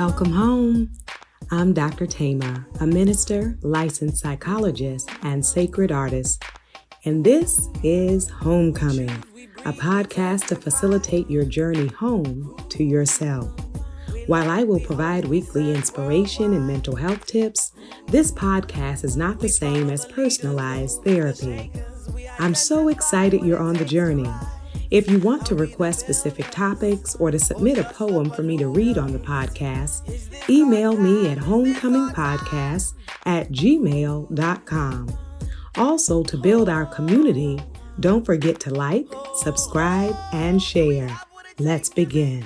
Welcome home. I'm Dr.Thema, a minister, licensed psychologist, and sacred artist. And this is Homecoming, a podcast to facilitate your journey home to yourself. While I will provide weekly inspiration and mental health tips, this podcast is not the same as personalized therapy. I'm so excited you're on the journey. If you want to request specific topics or to submit a poem for me to read on the podcast, email me at homecomingpodcast@gmail.com. Also, to build our community, don't forget to like, subscribe, and share. Let's begin.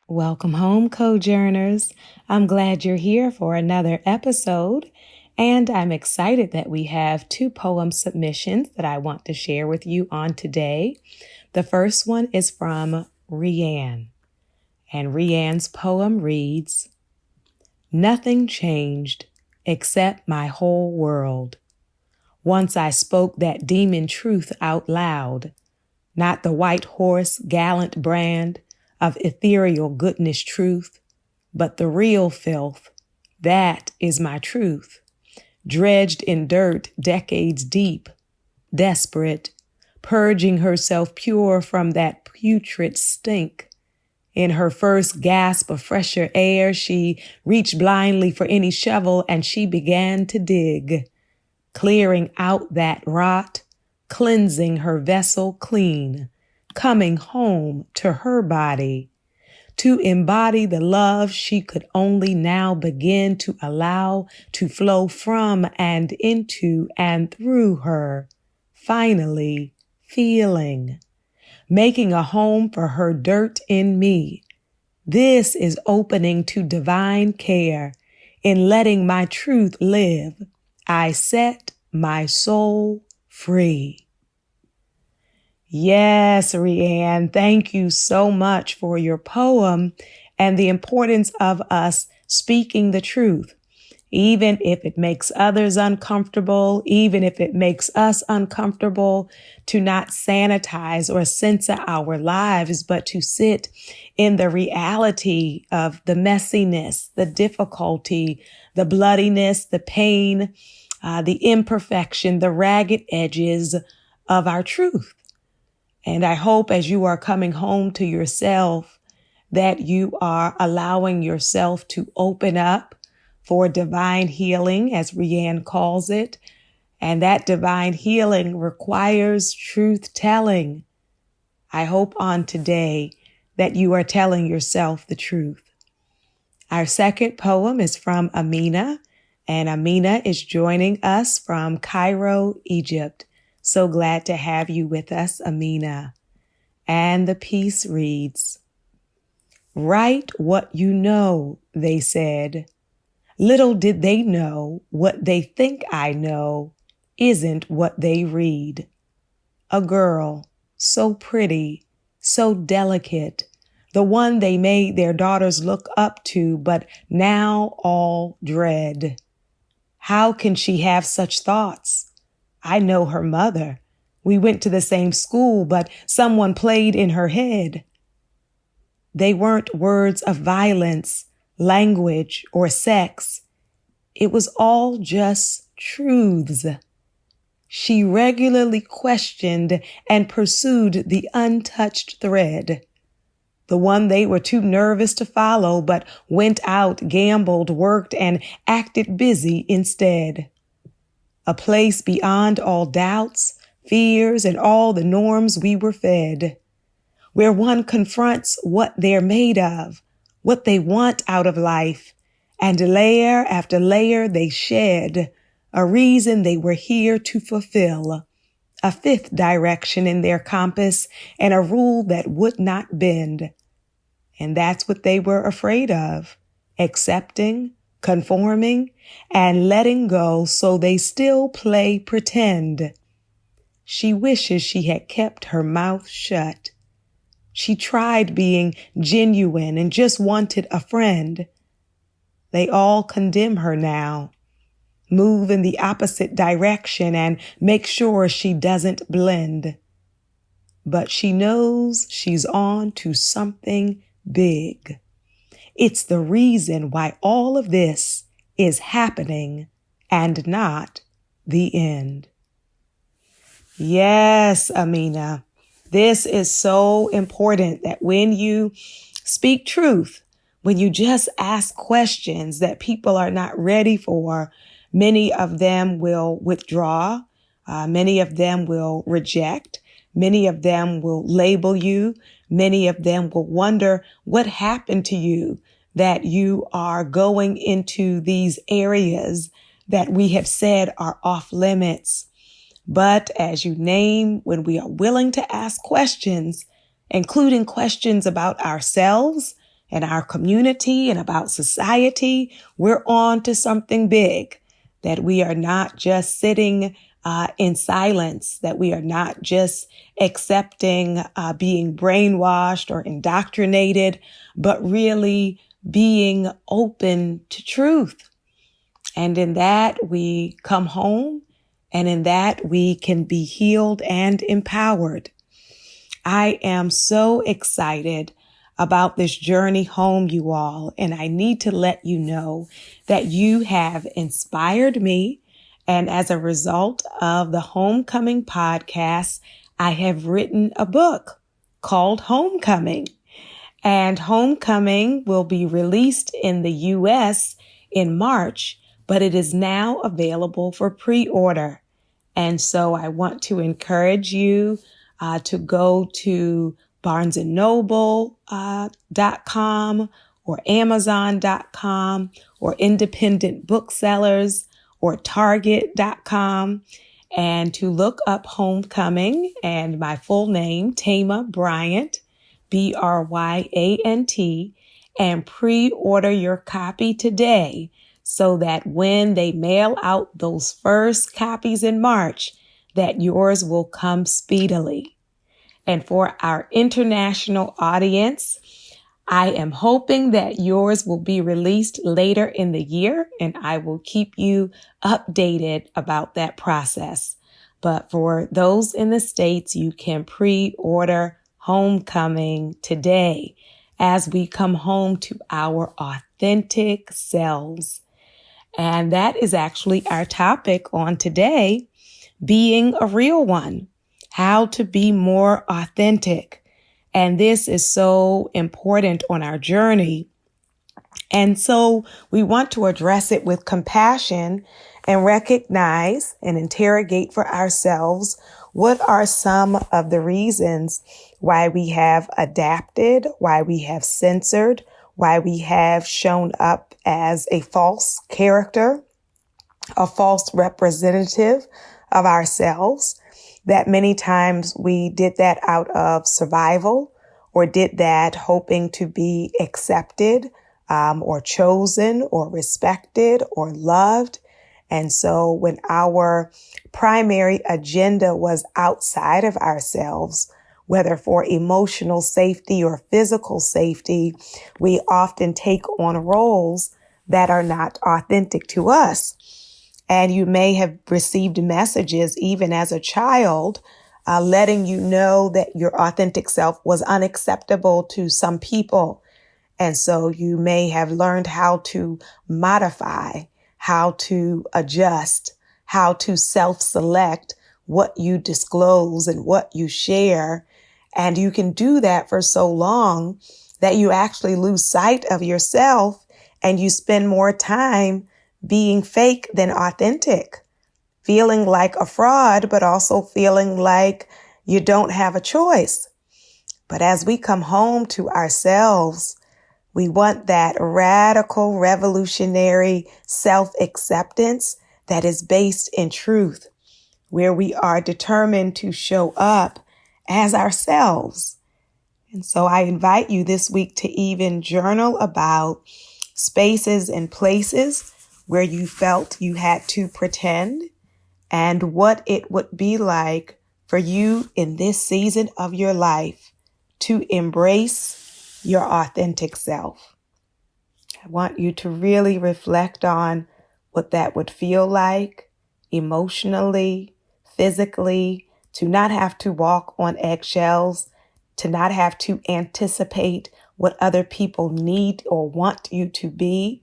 Welcome home, Cojourners. I'm glad you're here for another episode, and I'm excited that we have 2 poem submissions that I want to share with you on today. The first one is from Rianne, and Rianne's poem reads, "Nothing changed except my whole world. Once I spoke that demon truth out loud, not the white horse gallant brand of ethereal goodness truth, but the real filth. That is my truth. Dredged in dirt decades deep, desperate, purging herself pure from that putrid stink. In her first gasp of fresher air, she reached blindly for any shovel and she began to dig, clearing out that rot, cleansing her vessel clean, coming home to her body, to embody the love she could only now begin to allow to flow from and into and through her, finally feeling, making a home for her dirt in me. This is opening to divine care. In letting my truth live, I set my soul free." Yes, Rianne, thank you so much for your poem and the importance of us speaking the truth, even if it makes others uncomfortable, even if it makes us uncomfortable, to not sanitize or censor our lives, but to sit in the reality of the messiness, the difficulty, the bloodiness, the pain, the imperfection, the ragged edges of our truth. And I hope as you are coming home to yourself that you are allowing yourself to open up for divine healing, as Rianne calls it. And that divine healing requires truth telling. I hope on today that you are telling yourself the truth. Our second poem is from Amina, and Amina is joining us from Cairo, Egypt. So glad to have you with us, Amina. And the piece reads, "Write what you know," they said. Little did they know what they think I know isn't what they read. A girl, so pretty, so delicate, the one they made their daughters look up to, but now all dread. How can she have such thoughts? I know her mother. We went to the same school, but someone played in her head. They weren't words of violence, language, or sex. It was all just truths. She regularly questioned and pursued the untouched thread, the one they were too nervous to follow, but went out, gambled, worked, and acted busy instead. A place beyond all doubts, fears, and all the norms we were fed, where one confronts what they're made of, what they want out of life, and layer after layer they shed a reason they were here to fulfill, a 5th direction in their compass, and a rule that would not bend. And that's what they were afraid of, accepting, conforming, and letting go, so they still play pretend. She wishes she had kept her mouth shut. She tried being genuine and just wanted a friend. They all condemn her now, move in the opposite direction, and make sure she doesn't blend. But she knows she's on to something big. It's the reason why all of this is happening and not the end. Yes, Amina. This is so important that when you speak truth, when you just ask questions that people are not ready for, many of them will withdraw. Many of them will reject. Many of them will label you. Many of them will wonder what happened to you that you are going into these areas that we have said are off limits. But as you name, when we are willing to ask questions, including questions about ourselves and our community and about society, we're on to something big, that we are not just sitting in silence, that we are not just accepting being brainwashed or indoctrinated, but really being open to truth. And in that, we come home, and in that, we can be healed and empowered. I am so excited about this journey home, you all, and I need to let you know that you have inspired me. And as a result of the Homecoming podcast, I have written a book called Homecoming. And Homecoming will be released in the U.S. in March, but it is now available for pre-order. And so I want to encourage you to go to barnesandnoble.com or amazon.com or independent booksellers or target.com and to look up Homecoming and my full name, Thema Bryant, Bryant, and pre-order your copy today, so that when they mail out those first copies in March, that yours will come speedily. And for our international audience, I am hoping that yours will be released later in the year, and I will keep you updated about that process. But for those in the States, you can pre-order Homecoming today as we come home to our authentic selves. And that is actually our topic on today, being a real one, how to be more authentic. And this is so important on our journey. And so we want to address it with compassion and recognize and interrogate for ourselves what are some of the reasons why we have adapted, why we have censored, why we have shown up as a false character, a false representative of ourselves, that many times we did that out of survival or did that hoping to be accepted or chosen or respected or loved. And so when our primary agenda was outside of ourselves, whether for emotional safety or physical safety, we often take on roles that are not authentic to us. And you may have received messages even as a child, letting you know that your authentic self was unacceptable to some people. And so you may have learned how to modify, how to adjust, how to self-select what you disclose and what you share. And you can do that for so long that you actually lose sight of yourself and you spend more time being fake than authentic, feeling like a fraud, but also feeling like you don't have a choice. But as we come home to ourselves, we want that radical, revolutionary self-acceptance that is based in truth, where we are determined to show up as ourselves. And so I invite you this week to even journal about spaces and places where you felt you had to pretend and what it would be like for you in this season of your life to embrace your authentic self. I want you to really reflect on what that would feel like emotionally, physically, to not have to walk on eggshells, to not have to anticipate what other people need or want you to be,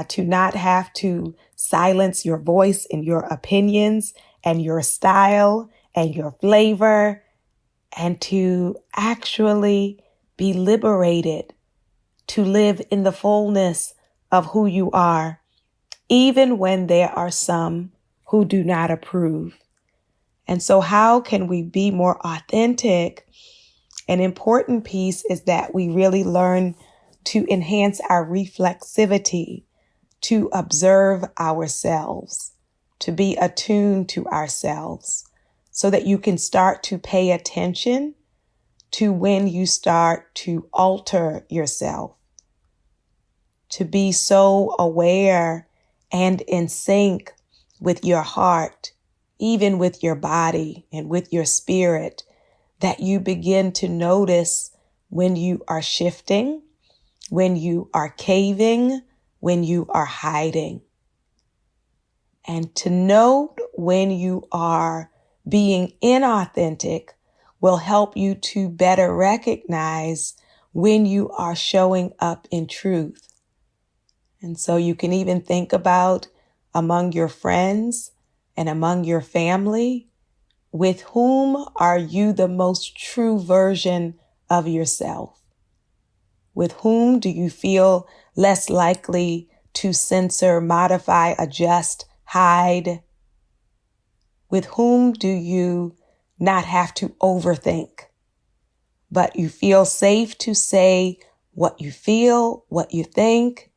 to not have to silence your voice and your opinions and your style and your flavor, and to actually be liberated to live in the fullness of who you are, even when there are some who do not approve. And so how can we be more authentic? An important piece is that we really learn to enhance our reflexivity, to observe ourselves, to be attuned to ourselves, so that you can start to pay attention to when you start to alter yourself, to be so aware and in sync with your heart, even with your body and with your spirit, that you begin to notice when you are shifting, when you are caving, when you are hiding. And to note when you are being inauthentic will help you to better recognize when you are showing up in truth. And so you can even think about among your friends and among your family, with whom are you the most true version of yourself? With whom do you feel less likely to censor, modify, adjust, hide? With whom do you not have to overthink, but you feel safe to say what you feel, what you think?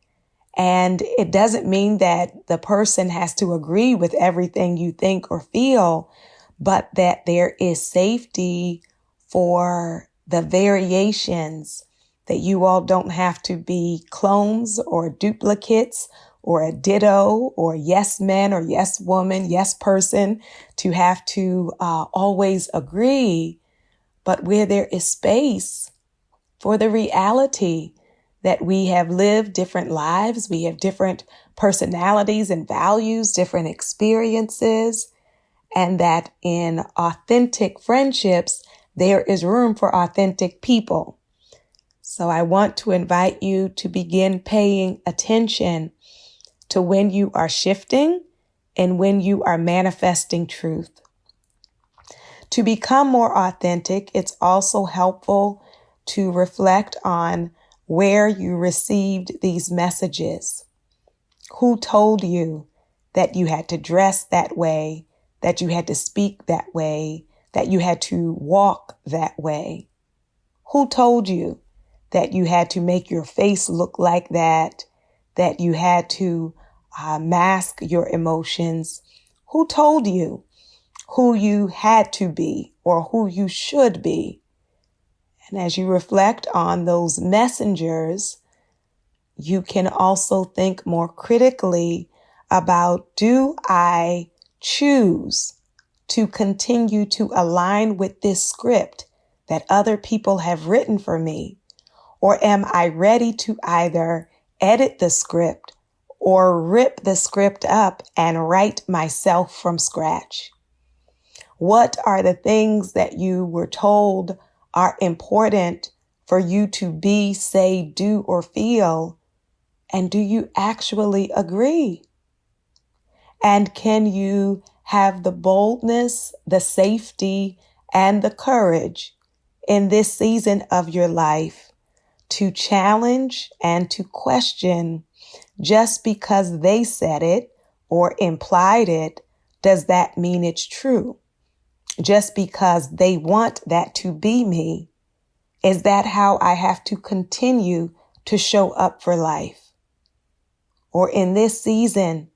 And it doesn't mean that the person has to agree with everything you think or feel, but that there is safety for the variations, that you all don't have to be clones or duplicates or a ditto or yes man or yes woman, yes person, to have to always agree, but where there is space for the reality that we have lived different lives, we have different personalities and values, different experiences, and that in authentic friendships, there is room for authentic people. So I want to invite you to begin paying attention to when you are shifting and when you are manifesting truth. To become more authentic, it's also helpful to reflect on where you received these messages. Who told you that you had to dress that way, that you had to speak that way, that you had to walk that way? Who told you that you had to make your face look like that you had to mask your emotions? Who told you who you had to be or who you should be? And as you reflect on those messengers, you can also think more critically about, do I choose to continue to align with this script that other people have written for me? Or am I ready to either edit the script or rip the script up and write myself from scratch? What are the things that you were told are important for you to be, say, do, or feel? And do you actually agree? And can you have the boldness, the safety, and the courage in this season of your life to challenge and to question? Just because they said it or implied it, does that mean it's true? Just because they want that to be me, is that how I have to continue to show up for life? Or in this season,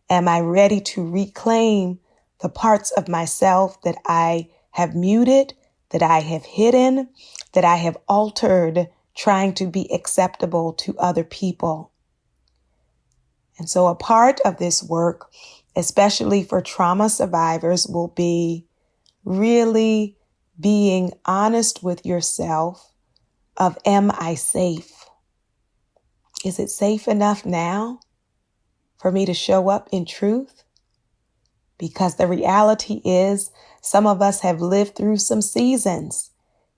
am I ready to reclaim the parts of myself that I have muted, that I have hidden, that I have altered, trying to be acceptable to other people? And so a part of this work, especially for trauma survivors, will be really being honest with yourself of, am I safe? Is it safe enough now for me to show up in truth? Because the reality is, some of us have lived through some seasons.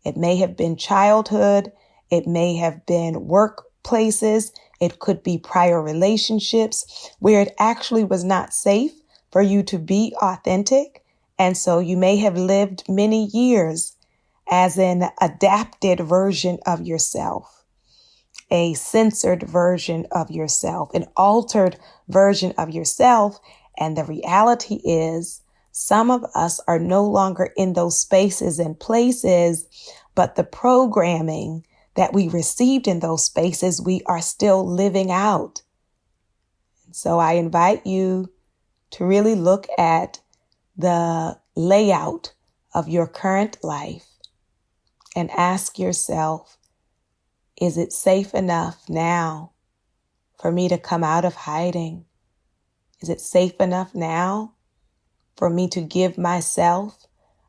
It may have been childhood. It may have been workplaces. It could be prior relationships where it actually was not safe for you to be authentic. And so you may have lived many years as an adapted version of yourself, a censored version of yourself, an altered version of yourself. And the reality is some of us are no longer in those spaces and places, but the programming that we received in those spaces, we are still living out. So I invite you to really look at the layout of your current life and ask yourself, is it safe enough now for me to come out of hiding? Is it safe enough now for me to give myself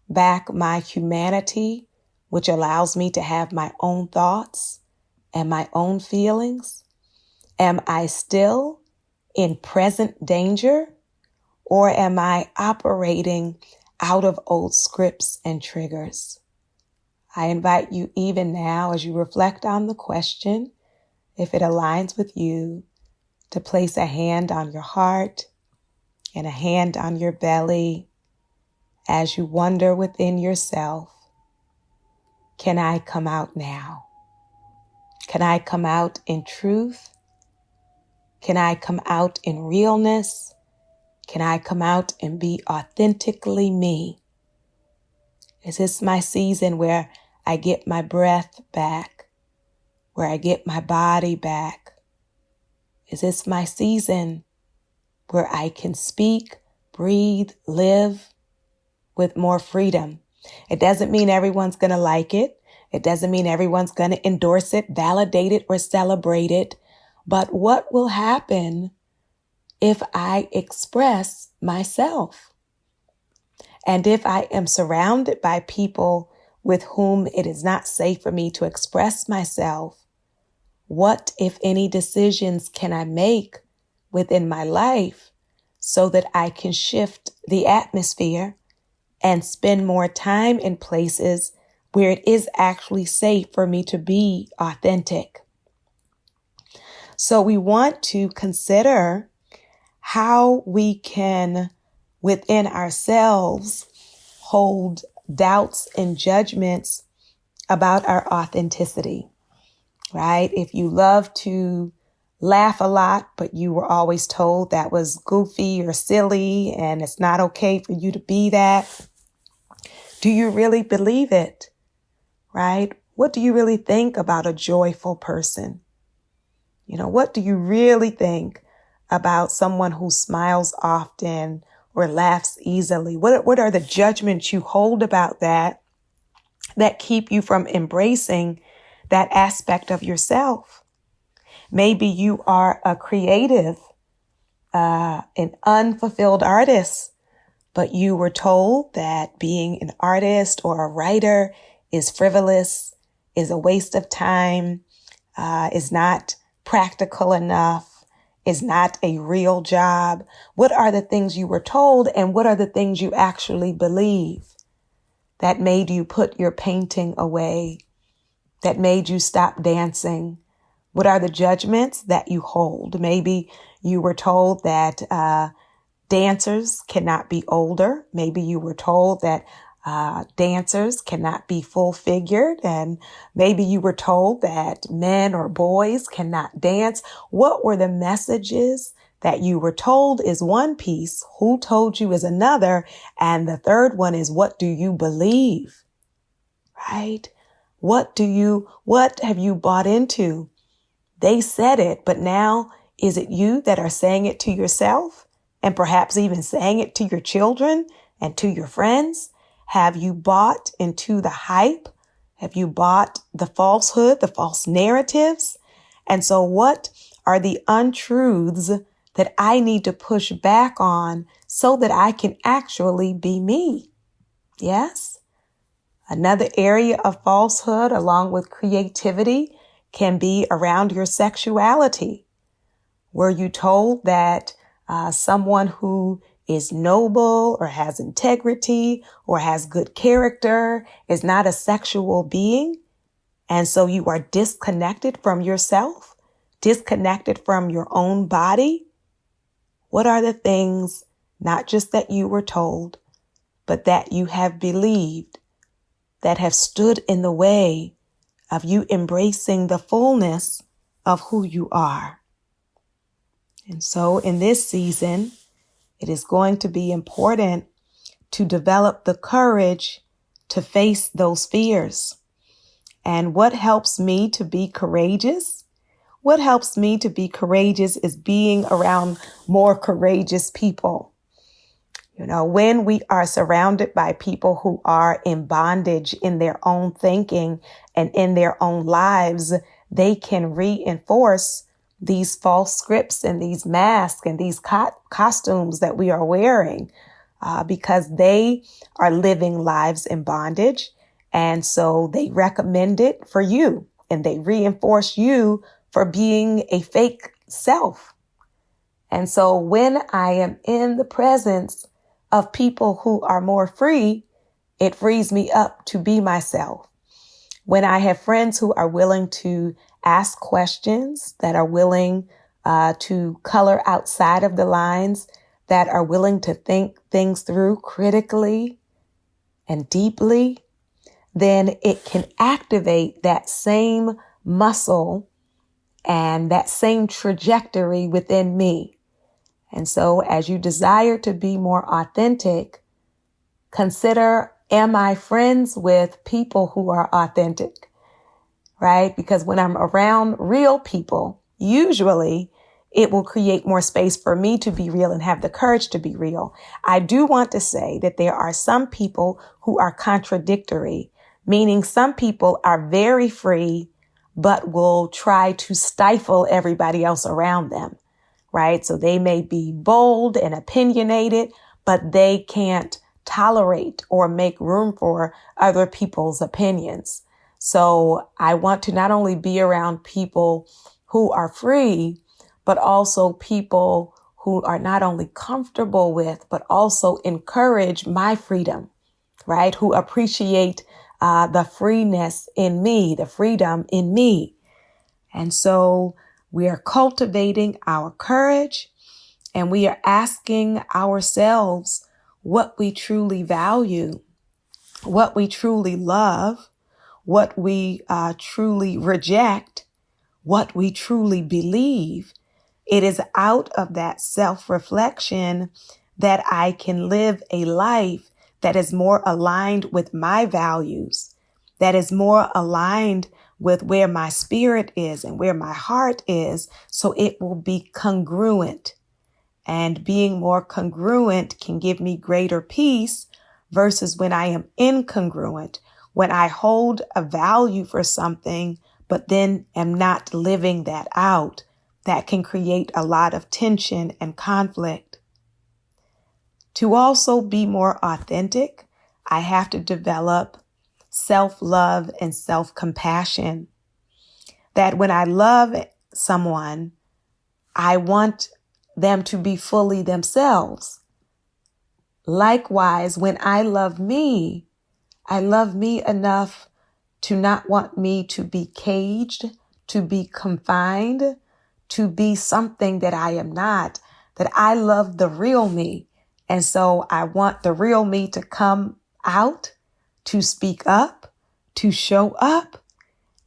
back my humanity, which allows me to have my own thoughts and my own feelings? Am I still in present danger, or am I operating out of old scripts and triggers? I invite you even now, as you reflect on the question, if it aligns with you, to place a hand on your heart and a hand on your belly as you wonder within yourself, can I come out now? Can I come out in truth? Can I come out in realness? Can I come out and be authentically me? Is this my season where I get my breath back, where I get my body back? Is this my season where I can speak, breathe, live with more freedom? It doesn't mean everyone's going to like it. It doesn't mean everyone's going to endorse it, validate it, or celebrate it. But what will happen if I express myself? And if I am surrounded by people with whom it is not safe for me to express myself, what, if any, decisions can I make within my life so that I can shift the atmosphere and spend more time in places where it is actually safe for me to be authentic? So we want to consider how we can, within ourselves, hold doubts and judgments about our authenticity, right? If you love to laugh a lot, but you were always told that was goofy or silly and it's not okay for you to be that, do you really believe it, right? What do you really think about a joyful person? What do you really think about someone who smiles often or laughs easily? What are the judgments you hold about that keep you from embracing that aspect of yourself? Maybe you are a creative, an unfulfilled artist, but you were told that being an artist or a writer is frivolous, is a waste of time, is not practical enough, is not a real job. What are the things you were told, and what are the things you actually believe that made you put your painting away, that made you stop dancing? What are the judgments that you hold? Maybe you were told that dancers cannot be older. Maybe you were told that dancers cannot be full-figured, and maybe you were told that men or boys cannot dance. What were the messages that you were told is one piece? Who told you is another? And the third one is, what do you believe? Right? What have you bought into? They said it, but now is it you that are saying it to yourself, and perhaps even saying it to your children and to your friends? Have you bought into the hype? Have you bought the falsehood, the false narratives? And so what are the untruths that I need to push back on so that I can actually be me? Yes. Another area of falsehood, along with creativity, can be around your sexuality. Were you told that someone who is noble or has integrity or has good character is not a sexual being? And so you are disconnected from yourself, disconnected from your own body. What are the things, not just that you were told, but that you have believed, that have stood in the way of you embracing the fullness of who you are? And so in this season, it is going to be important to develop the courage to face those fears. And what helps me to be courageous? What helps me to be courageous is being around more courageous people. You know, when we are surrounded by people who are in bondage in their own thinking and in their own lives, they can reinforce these false scripts and these masks and these costumes that we are wearing because they are living lives in bondage. And so they recommend it for you and they reinforce you for being a fake self. And so when I am in the presence of people who are more free, it frees me up to be myself. When I have friends who are willing to ask questions, that are willing to color outside of the lines, that are willing to think things through critically and deeply, then it can activate that same muscle and that same trajectory within me. And so as you desire to be more authentic, consider, am I friends with people who are authentic, right? Because when I'm around real people, usually it will create more space for me to be real and have the courage to be real. I do want to say that there are some people who are contradictory, meaning some people are very free, but will try to stifle everybody else around them, right? So they may be bold and opinionated, but they can't tolerate or make room for other people's opinions. So I want to not only be around people who are free, but also people who are not only comfortable with, but also encourage my freedom, right? Who appreciate the freeness in me, the freedom in me. And so we are cultivating our courage and we are asking ourselves what we truly value, what we truly love, what we truly reject, what we truly believe. It is out of that self-reflection that I can live a life that is more aligned with my values, that is more aligned with where my spirit is and where my heart is, so it will be congruent. And being more congruent can give me greater peace versus when I am incongruent, when I hold a value for something, but then am not living that out. That can create a lot of tension and conflict. To also be more authentic, I have to develop self-love and self-compassion. That when I love someone, I want them to be fully themselves. Likewise, when I love me enough to not want me to be caged, to be confined, to be something that I am not, that I love the real me. And so I want the real me to come out, to speak up, to show up,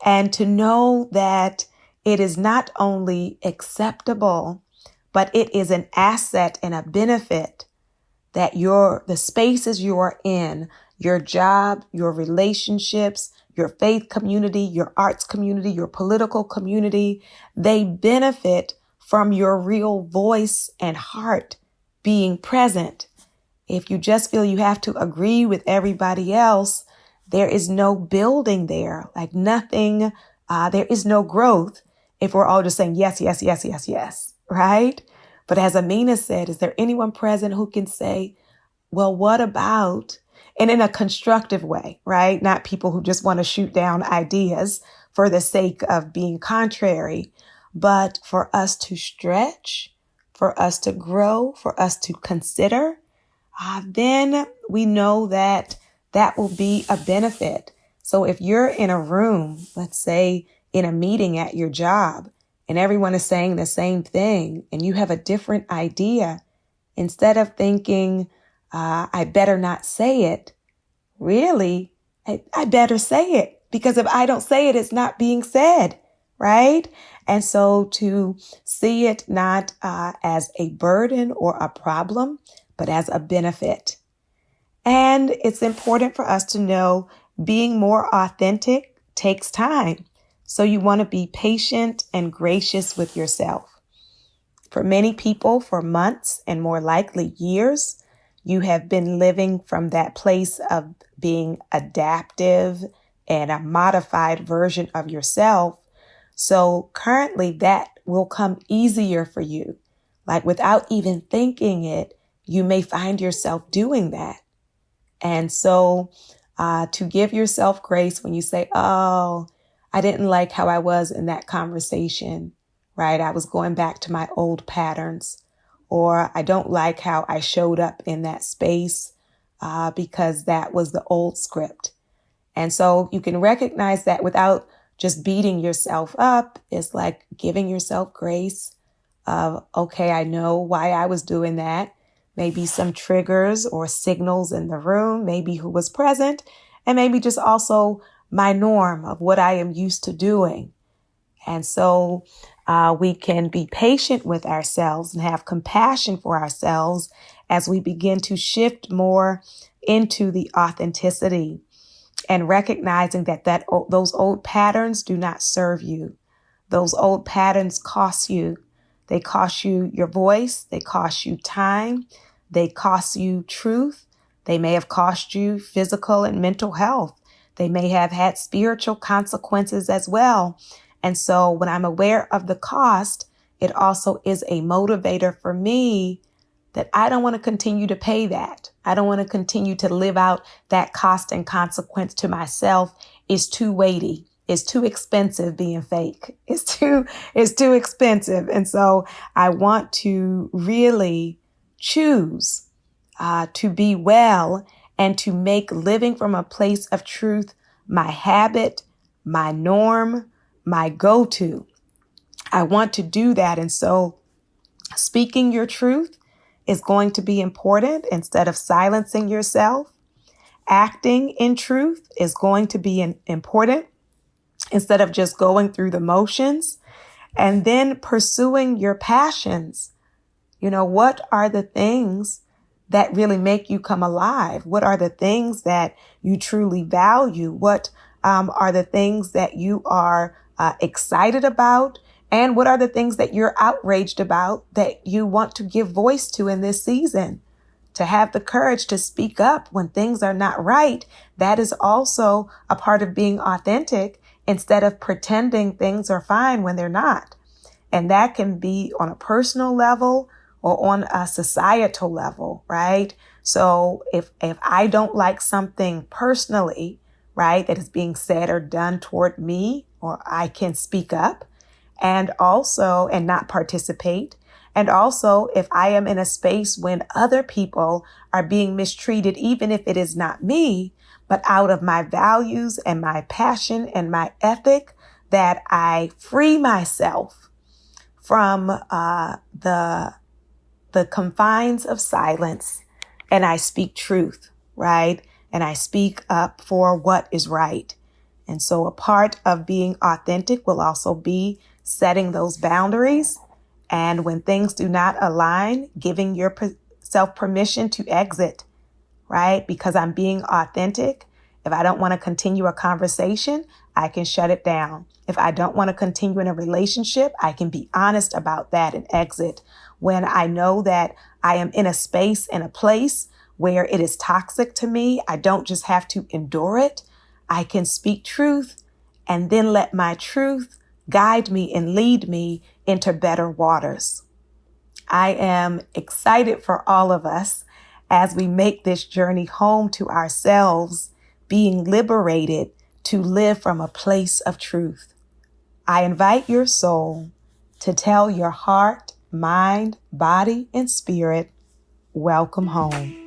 and to know that it is not only acceptable, but it is an asset and a benefit that the spaces you are in, your job, your relationships, your faith community, your arts community, your political community, they benefit from your real voice and heart being present. If you just feel you have to agree with everybody else, there is no building there, like nothing, there is no growth if we're all just saying yes, yes, yes, yes, yes, right? But as Amina said, is there anyone present who can say, well, what about, and in a constructive way, right? Not people who just want to shoot down ideas for the sake of being contrary, but for us to stretch, for us to grow, for us to consider, then we know that that will be a benefit. So if you're in a room, let's say in a meeting at your job, and everyone is saying the same thing, and you have a different idea, instead of thinking, I better not say it, really, I better say it, because if I don't say it, it's not being said, right? And so to see it not as a burden or a problem, but as a benefit. And it's important for us to know being more authentic takes time. So you want to be patient and gracious with yourself. For many people, for months and more likely years, you have been living from that place of being adaptive and a modified version of yourself. So currently that will come easier for you. Like without even thinking it, you may find yourself doing that. And so to give yourself grace when you say, oh, I didn't like how I was in that conversation, right? I was going back to my old patterns, or I don't like how I showed up in that space because that was the old script. And so you can recognize that without just beating yourself up. It's like giving yourself grace of, okay, I know why I was doing that. Maybe some triggers or signals in the room, maybe who was present, and maybe just also my norm of what I am used to doing. And so we can be patient with ourselves and have compassion for ourselves as we begin to shift more into the authenticity and recognizing that those old patterns do not serve you. Those old patterns cost you. They cost you your voice. They cost you time. They cost you truth. They may have cost you physical and mental health. They may have had spiritual consequences as well. And so when I'm aware of the cost, it also is a motivator for me that I don't want to continue to pay that. I don't want to continue to live out that cost and consequence to myself. It's too weighty. It's too expensive being fake. It's too expensive. And so I want to really choose to be well and to make living from a place of truth my habit, my norm, my go-to. I want to do that. And so speaking your truth is going to be important instead of silencing yourself. Acting in truth is going to be important instead of just going through the motions. And then pursuing your passions. What are the things that really make you come alive? What are the things that you truly value? What are the things that you are excited about? And what are the things that you're outraged about that you want to give voice to in this season? To have the courage to speak up when things are not right, that is also a part of being authentic instead of pretending things are fine when they're not. And that can be on a personal level or on a societal level, right? So if I don't like something personally, right, that is being said or done toward me, or I can speak up and not participate. And also if I am in a space when other people are being mistreated, even if it is not me, but out of my values and my passion and my ethic, that I free myself from the confines of silence and I speak truth, right? And I speak up for what is right. And so a part of being authentic will also be setting those boundaries. And when things do not align, giving yourself permission to exit, right? Because I'm being authentic. If I don't want to continue a conversation, I can shut it down. If I don't want to continue in a relationship, I can be honest about that and exit. When I know that I am in a space and a place where it is toxic to me, I don't just have to endure it. I can speak truth and then let my truth guide me and lead me into better waters. I am excited for all of us as we make this journey home to ourselves, being liberated to live from a place of truth. I invite your soul to tell your heart, mind, body, and spirit, welcome home.